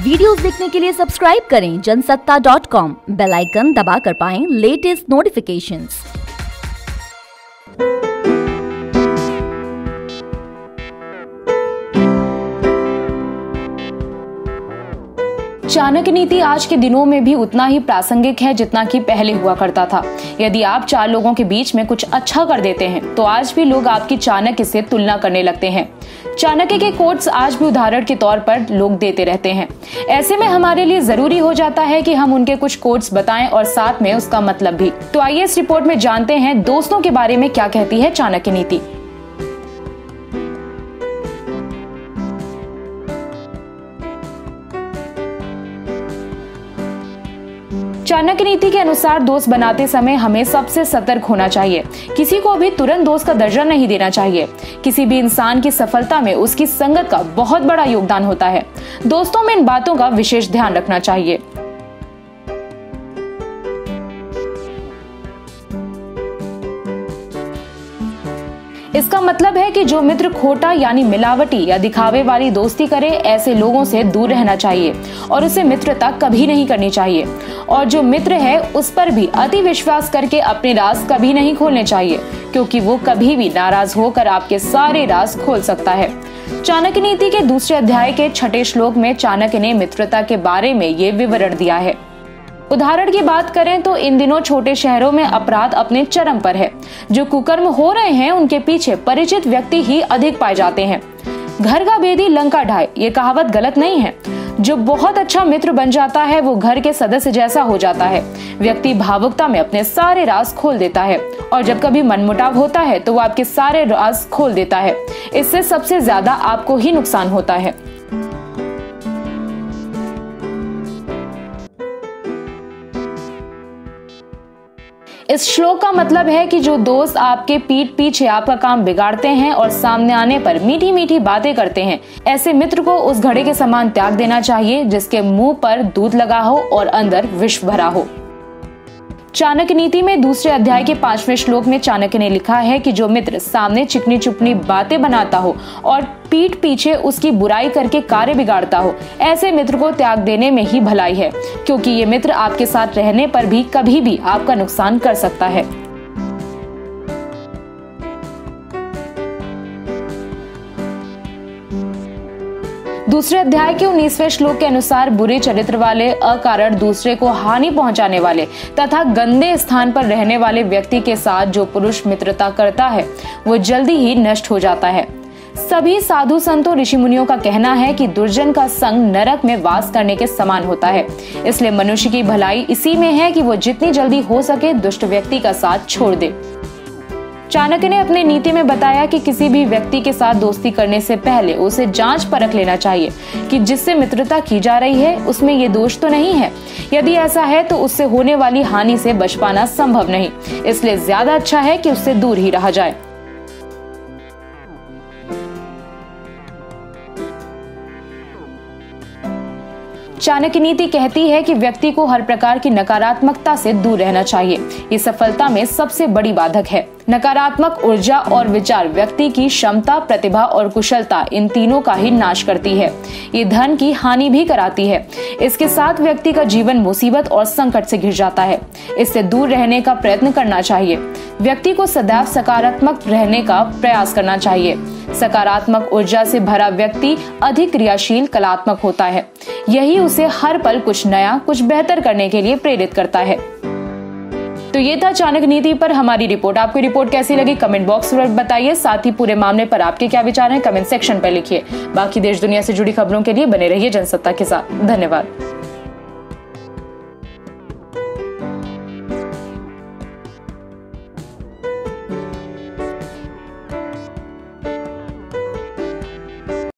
Videos देखने के लिए सब्सक्राइब करें जनसत्ता.com, बेल आइकन दबाकर पाएं लेटेस्ट नोटिफिकेशंस। चाणक्य नीति आज के दिनों में भी उतना ही प्रासंगिक है जितना कि पहले हुआ करता था। यदि आप चार लोगों के बीच में कुछ अच्छा कर देते हैं तो आज भी लोग आपकी चाणक्य से तुलना करने लगते हैं। चाणक्य के कोट्स आज भी उदाहरण के तौर पर लोग देते रहते हैं। ऐसे में हमारे लिए जरूरी हो जाता है कि हम उनके कुछ कोट्स बताएं और साथ में उसका मतलब भी। तो आइए इस रिपोर्ट में जानते हैं दोस्तों के बारे में क्या कहती है चाणक्य नीति। चाणक्य नीति के अनुसार दोस्त बनाते समय हमें सबसे सतर्क होना चाहिए। किसी को भी तुरंत दोस्त का दर्जा नहीं देना चाहिए। किसी भी इंसान की सफलता में उसकी संगत का बहुत बड़ा योगदान होता है। दोस्तों में इन बातों का विशेष ध्यान रखना चाहिए। इसका मतलब है कि जो मित्र खोटा यानी मिलावटी या दिखावे वाली दोस्ती करे, ऐसे लोगों से दूर रहना चाहिए और उसे मित्रता कभी नहीं करनी चाहिए। और जो मित्र है उस पर भी अति विश्वास करके अपने राज कभी नहीं खोलने चाहिए, क्योंकि वो कभी भी नाराज होकर आपके सारे राज खोल सकता है। चाणक्य नीति के दूसरे अध्याय के 6 श्लोक में चाणक्य ने मित्रता के बारे में ये विवरण दिया है। उदाहरण की बात करें तो इन दिनों छोटे शहरों में अपराध अपने चरम पर है। जो कुकर्म हो रहे हैं उनके पीछे परिचित व्यक्ति ही अधिक पाए जाते हैं। घर का भेदी लंका ढाए, ये कहावत गलत नहीं है। जो बहुत अच्छा मित्र बन जाता है वो घर के सदस्य जैसा हो जाता है। व्यक्ति भावुकता में अपने सारे राज खोल देता है और जब कभी मनमुटाव होता है तो वो आपके सारे राज खोल देता है। इससे सबसे ज्यादा आपको ही नुकसान होता है। इस श्लोक का मतलब है कि जो दोस्त आपके पीठ पीछे आपका काम बिगाड़ते हैं और सामने आने पर मीठी मीठी बातें करते हैं, ऐसे मित्र को उस घड़े के समान त्याग देना चाहिए जिसके मुंह पर दूध लगा हो और अंदर विष भरा हो। चाणक्य नीति में दूसरे अध्याय के 5वें श्लोक में चाणक्य ने लिखा है कि जो मित्र सामने चिकनी चुपनी बातें बनाता हो और पीठ पीछे उसकी बुराई करके कार्य बिगाड़ता हो, ऐसे मित्र को त्याग देने में ही भलाई है, क्योंकि ये मित्र आपके साथ रहने पर भी कभी भी आपका नुकसान कर सकता है। दूसरे अध्याय के 19वें श्लोक के अनुसार बुरे चरित्र वाले, अकारण दूसरे को हानि पहुंचाने वाले तथा गंदे स्थान पर रहने वाले व्यक्ति के साथ जो पुरुष मित्रता करता है वो जल्दी ही नष्ट हो जाता है। सभी साधु संतों ऋषि मुनियों का कहना है कि दुर्जन का संग नरक में वास करने के समान होता है। इसलिए मनुष्य की भलाई इसी में है कि वो जितनी जल्दी हो सके दुष्ट व्यक्ति का साथ छोड़ दे। चाणक्य ने अपने नीति में बताया कि किसी भी व्यक्ति के साथ दोस्ती करने से पहले उसे जांच परख लेना चाहिए कि जिससे मित्रता की जा रही है उसमें ये दोष तो नहीं है। यदि ऐसा है तो उससे होने वाली हानि से बच पाना संभव नहीं, इसलिए ज्यादा अच्छा है कि उससे दूर ही रहा जाए। चाणक्य नीति कहती है कि व्यक्ति को हर प्रकार की नकारात्मकता से दूर रहना चाहिए। ये सफलता में सबसे बड़ी बाधक है। नकारात्मक ऊर्जा और विचार व्यक्ति की क्षमता, प्रतिभा और कुशलता, इन तीनों का ही नाश करती है। ये धन की हानि भी कराती है। इसके साथ व्यक्ति का जीवन मुसीबत और संकट से घिर जाता है। इससे दूर रहने का प्रयत्न करना चाहिए। व्यक्ति को सदैव सकारात्मक रहने का प्रयास करना चाहिए। सकारात्मक ऊर्जा से भरा व्यक्ति अधिक क्रियाशील, कलात्मक होता है। यही उसे हर पल कुछ नया, कुछ बेहतर करने के लिए प्रेरित करता है। तो ये था चाणक्य नीति पर हमारी रिपोर्ट। आपको रिपोर्ट कैसी लगी कमेंट बॉक्स में बताइए। साथ ही पूरे मामले पर आपके क्या विचार हैं कमेंट सेक्शन पर लिखिए। बाकी देश दुनिया से जुड़ी खबरों के लिए बने रहिए जनसत्ता के साथ। धन्यवाद।